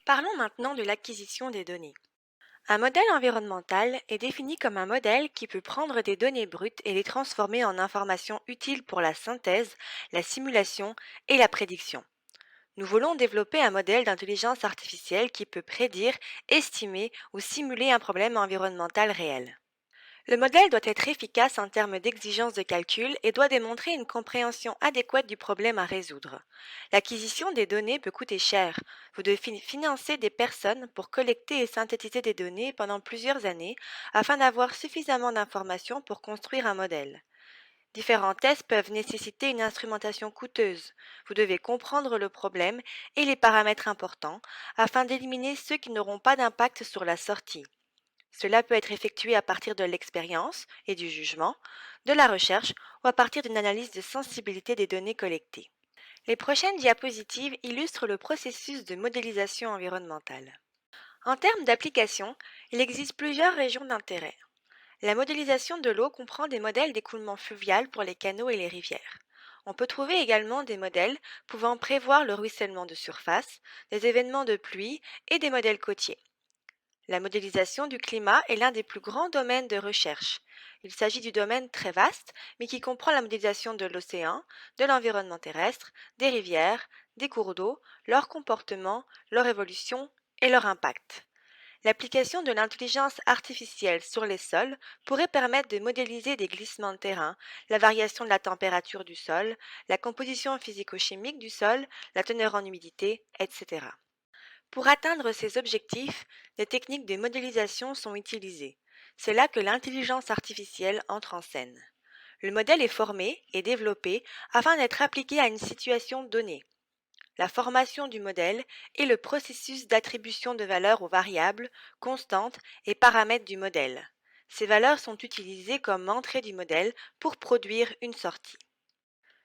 Parlons maintenant de l'acquisition des données. Un modèle environnemental est défini comme un modèle qui peut prendre des données brutes et les transformer en informations utiles pour la synthèse, la simulation et la prédiction. Nous voulons développer un modèle d'intelligence artificielle qui peut prédire, estimer ou simuler un problème environnemental réel. Le modèle doit être efficace en termes d'exigences de calcul et doit démontrer une compréhension adéquate du problème à résoudre. L'acquisition des données peut coûter cher. Vous devez financer des personnes pour collecter et synthétiser des données pendant plusieurs années afin d'avoir suffisamment d'informations pour construire un modèle. Différents tests peuvent nécessiter une instrumentation coûteuse. Vous devez comprendre le problème et les paramètres importants afin d'éliminer ceux qui n'auront pas d'impact sur la sortie. Cela peut être effectué à partir de l'expérience et du jugement, de la recherche ou à partir d'une analyse de sensibilité des données collectées. Les prochaines diapositives illustrent le processus de modélisation environnementale. En termes d'application, il existe plusieurs régions d'intérêt. La modélisation de l'eau comprend des modèles d'écoulement fluvial pour les canaux et les rivières. On peut trouver également des modèles pouvant prévoir le ruissellement de surface, des événements de pluie et des modèles côtiers. La modélisation du climat est l'un des plus grands domaines de recherche. Il s'agit du domaine très vaste, mais qui comprend la modélisation de l'océan, de l'environnement terrestre, des rivières, des cours d'eau, leur comportement, leur évolution et leur impact. L'application de l'intelligence artificielle sur les sols pourrait permettre de modéliser des glissements de terrain, la variation de la température du sol, la composition physico-chimique du sol, la teneur en humidité, etc. Pour atteindre ces objectifs, des techniques de modélisation sont utilisées. C'est là que l'intelligence artificielle entre en scène. Le modèle est formé et développé afin d'être appliqué à une situation donnée. La formation du modèle est le processus d'attribution de valeurs aux variables, constantes et paramètres du modèle. Ces valeurs sont utilisées comme entrée du modèle pour produire une sortie.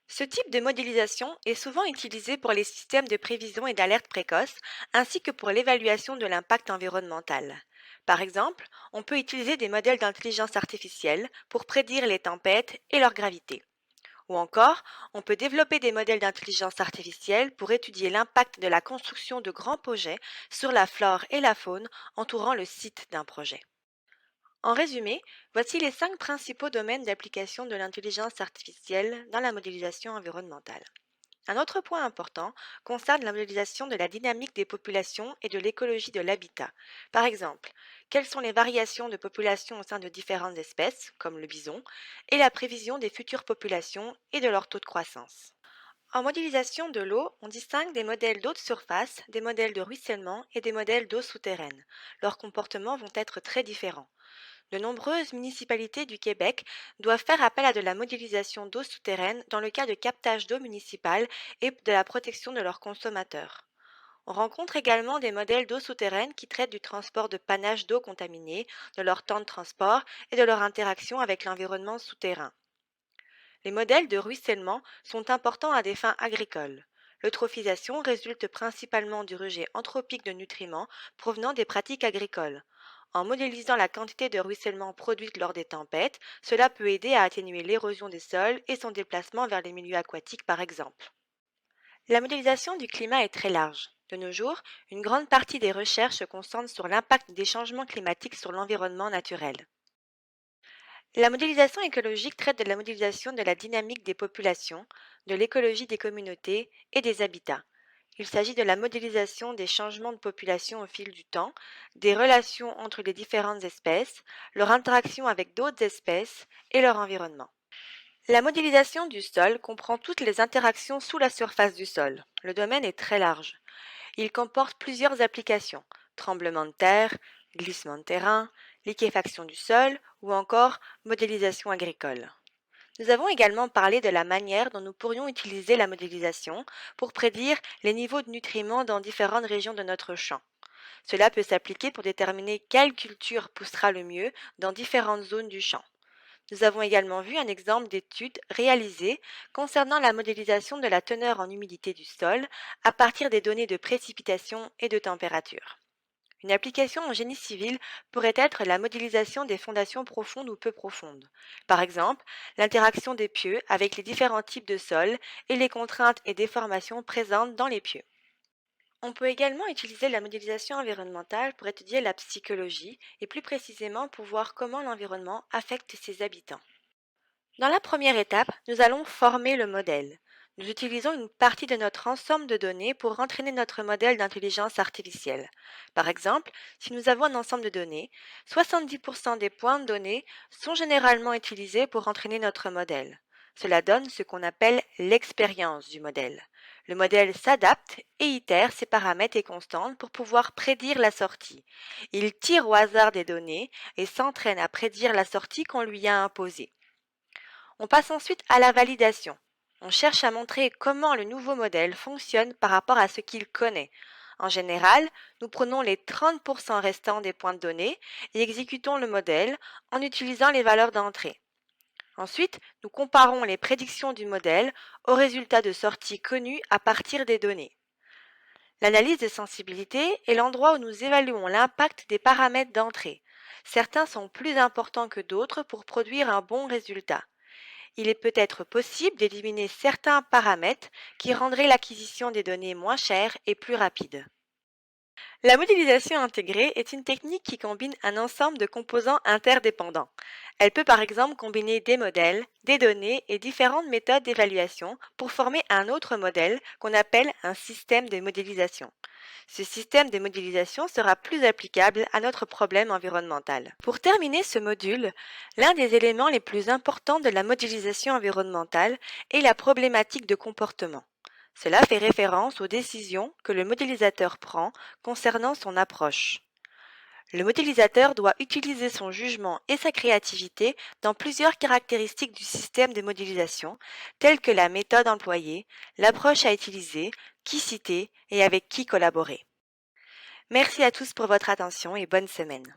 Ce type de modélisation est souvent utilisé pour les systèmes de prévision et d'alerte précoce, ainsi que pour l'évaluation de l'impact environnemental. Par exemple, on peut utiliser des modèles d'intelligence artificielle pour prédire les tempêtes et leur gravité. Ou encore, on peut développer des modèles d'intelligence artificielle pour étudier l'impact de la construction de grands projets sur la flore et la faune entourant le site d'un projet. En résumé, voici les 5 principaux domaines d'application de l'intelligence artificielle dans la modélisation environnementale. Un autre point important concerne la modélisation de la dynamique des populations et de l'écologie de l'habitat. Par exemple, quelles sont les variations de population au sein de différentes espèces, comme le bison, et la prévision des futures populations et de leur taux de croissance. En modélisation de l'eau, on distingue des modèles d'eau de surface, des modèles de ruissellement et des modèles d'eau souterraine. Leurs comportements vont être très différents. De nombreuses municipalités du Québec doivent faire appel à de la modélisation d'eau souterraine dans le cas de captage d'eau municipale et de la protection de leurs consommateurs. On rencontre également des modèles d'eau souterraine qui traitent du transport de panaches d'eau contaminée, de leur temps de transport et de leur interaction avec l'environnement souterrain. Les modèles de ruissellement sont importants à des fins agricoles. L'eutrophisation résulte principalement du rejet anthropique de nutriments provenant des pratiques agricoles. En modélisant la quantité de ruissellement produite lors des tempêtes, cela peut aider à atténuer l'érosion des sols et son déplacement vers les milieux aquatiques par exemple. La modélisation du climat est très large. De nos jours, une grande partie des recherches se concentre sur l'impact des changements climatiques sur l'environnement naturel. La modélisation écologique traite de la modélisation de la dynamique des populations, de l'écologie des communautés et des habitats. Il s'agit de la modélisation des changements de population au fil du temps, des relations entre les différentes espèces, leur interaction avec d'autres espèces et leur environnement. La modélisation du sol comprend toutes les interactions sous la surface du sol. Le domaine est très large. Il comporte plusieurs applications: tremblements de terre, glissement de terrain, liquéfaction du sol ou encore modélisation agricole. Nous avons également parlé de la manière dont nous pourrions utiliser la modélisation pour prédire les niveaux de nutriments dans différentes régions de notre champ. Cela peut s'appliquer pour déterminer quelle culture poussera le mieux dans différentes zones du champ. Nous avons également vu un exemple d'étude réalisée concernant la modélisation de la teneur en humidité du sol à partir des données de précipitation et de température. Une application en génie civil pourrait être la modélisation des fondations profondes ou peu profondes. Par exemple, l'interaction des pieux avec les différents types de sols et les contraintes et déformations présentes dans les pieux. On peut également utiliser la modélisation environnementale pour étudier la psychologie et plus précisément pour voir comment l'environnement affecte ses habitants. Dans la première étape, nous allons former le modèle. Nous utilisons une partie de notre ensemble de données pour entraîner notre modèle d'intelligence artificielle. Par exemple, si nous avons un ensemble de données, 70% des points de données sont généralement utilisés pour entraîner notre modèle. Cela donne ce qu'on appelle l'expérience du modèle. Le modèle s'adapte et itère ses paramètres et constantes pour pouvoir prédire la sortie. Il tire au hasard des données et s'entraîne à prédire la sortie qu'on lui a imposée. On passe ensuite à la validation. On cherche à montrer comment le nouveau modèle fonctionne par rapport à ce qu'il connaît. En général, nous prenons les 30% restants des points de données et exécutons le modèle en utilisant les valeurs d'entrée. Ensuite, nous comparons les prédictions du modèle aux résultats de sortie connus à partir des données. L'analyse de sensibilité est l'endroit où nous évaluons l'impact des paramètres d'entrée. Certains sont plus importants que d'autres pour produire un bon résultat. Il est peut-être possible d'éliminer certains paramètres qui rendraient l'acquisition des données moins chère et plus rapide. La modélisation intégrée est une technique qui combine un ensemble de composants interdépendants. Elle peut par exemple combiner des modèles, des données et différentes méthodes d'évaluation pour former un autre modèle qu'on appelle un système de modélisation. Ce système de modélisation sera plus applicable à notre problème environnemental. Pour terminer ce module, l'un des éléments les plus importants de la modélisation environnementale est la problématique de comportement. Cela fait référence aux décisions que le modélisateur prend concernant son approche. Le modélisateur doit utiliser son jugement et sa créativité dans plusieurs caractéristiques du système de modélisation, telles que la méthode employée, l'approche à utiliser, qui citer et avec qui collaborer. Merci à tous pour votre attention et bonne semaine.